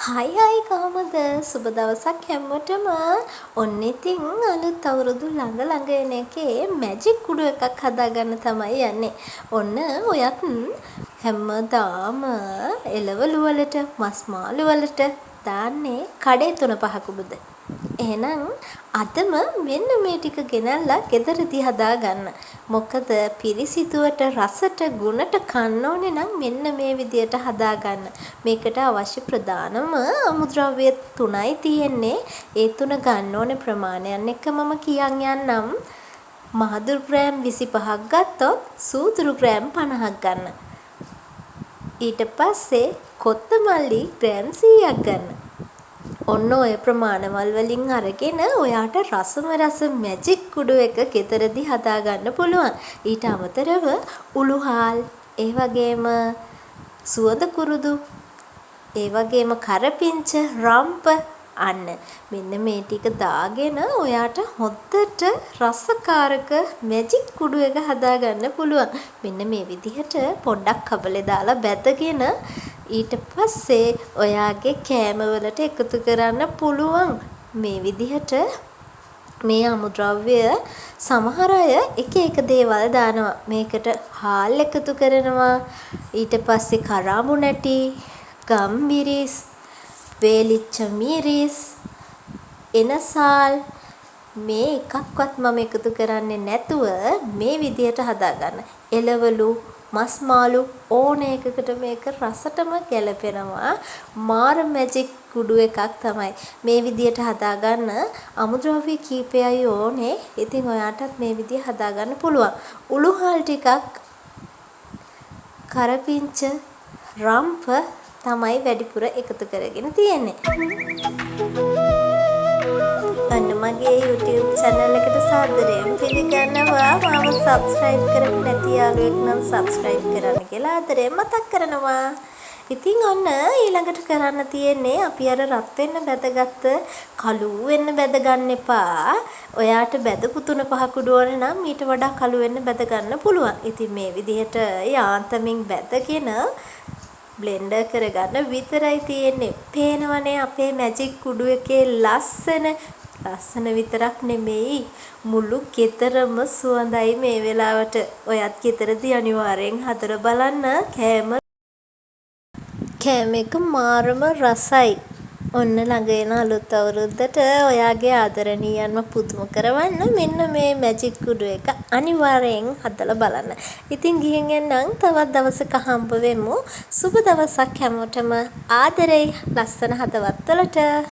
හයි කොහමද? සුබ දවසක් හැමෝටම. ඔන්න ඉතින් අලුත් අවුරුදු ළඟ එන එකේ මැජික් කුඩු එකක් හදාගන්න තමයි යන්නේ. ඔන්න ඔයත් හැමදාම එළවලු වලට, මස් මාළු වලට දාන්නේ කඩේ 3-5 කුඩුද. එහෙනම් අදම මෙන්න මේ ටික ගෙනල්ලා ගෙදරදී හදාගන්න. මොකද පිරිසිදුවට රසට ගුණට කන්න ඕනේ නම් මෙන්න මේ විදියට හදාගන්න. මේකට අවශ්‍ය ප්‍රධානම අමුද්‍රව්‍ය 3යි තියෙන්නේ. ඒ 3 ගන්න ඕනේ ප්‍රමාණයන් එක මම කියන් යන්නම්. මහදුරු ග්‍රෑම් 25ක් ගත්තොත් සූදුරු ග්‍රෑම් 50ක් ගන්න. ඊට පස්සේ කොත්තමල්ලි ග්‍රෑම් 100ක් ගන්න. ඔන්න ඔය ප්‍රමාණවල් වලින් අරගෙන ඔයාට රසම රස මැජික් කුඩු එක ගෙදරදී හදාගන්න පුළුවන්. ඊට අමතරව උළුහාල්, ඒ වගේම සුවඳ කුරුදු, ඒ වගේම කරපිංච, රම්ප අන්න මෙන්න මේ ටික දාගෙන ඔයාට හොද්දට රසකාරක මැජික් කුඩු එක හදාගන්න පුළුවන්. මෙන්න මේ විදිහට පොඩ්ඩක් කබලේ දාලා බැදගෙන ඊට පස්සේ ඔයාගේ කෑම වලට එකතු කරන්න පුළුවන්. මේ විදිහට මේ අමුද්‍රව්‍ය සමහර අය එක එක දේවල් දානවා. මේකට හාල් එකතු කරනවා. ඊට පස්සේ කරාඹු නැටි, ගම්මිරිස්, වේලිච්ච මිරිස්, එනසාල් මේ එකක්වත් මම එකතු කරන්නේ නැතුව මේ විදිහට හදාගන්න. එළවලු, මස් මාළු ඕන එකකට මේක රසටම ගැලපෙනවා. මාර මැජික් කුඩු එකක් තමයි. මේ විදියට හදාගන්න අමුද්‍රව්‍ය කීපයයි ඕනේ. ඉතින් ඔයාටත් මේ විදිය හදාගන්න පුළුවන්. උළුහාල් ටිකක්, කරපිංච, රම්ප තමයි වැඩිපුර එකතු කරගෙන තියෙන්නේ. අන්න මගේ YouTube channel එකට සාදරයෙන් පිළිගන්නවා. මම subscribe කරලා නැති යාළුවෙක් නම් subscribe කරන්න කියලා ආදරයෙන් මතක් කරනවා. ඉතින් ඔන්න ඊළඟට කරන්න තියෙන්නේ අපි අර රත් වෙන්න බැදගත්ත කළු වෙන්න බැද ගන්න එපා. ඔයාට බැදපු 3-5 කුඩු ඕන නම් ඊට වඩා කළු වෙන්න බැද ගන්න පුළුවන්. ඉතින් මේ විදිහට යාන්තමින් බැදගෙන බ්ලෙන්ඩර් කරගන්න විතරයි තියෙන්නේ. පේනවනේ අපේ මැජික් කුඩු එකේ ලස්සන විතරක් නෙමෙයි මුළු ගෙදරම සුවඳයි මේ වෙලාවට. ඔයත් ගෙදරදී අනිවාර්යෙන් හදලා බලන්න. කෑම එක මාරම රසයි. ඔන්න ළඟ එන අලුත් අවුරුද්දට ඔයාගේ ආදරණීයන්ව පුදුම කරවන්න මෙන්න මේ මැජික් කුඩු එක අනිවාර්යෙන් හදලා බලන්න. ඉතින් ගිහින් එන්නම් තවත් දවසක හම්බ වෙමු. සුබ දවසක් හැමෝටම. ආදරේ ලස්සන හදවත්වලට.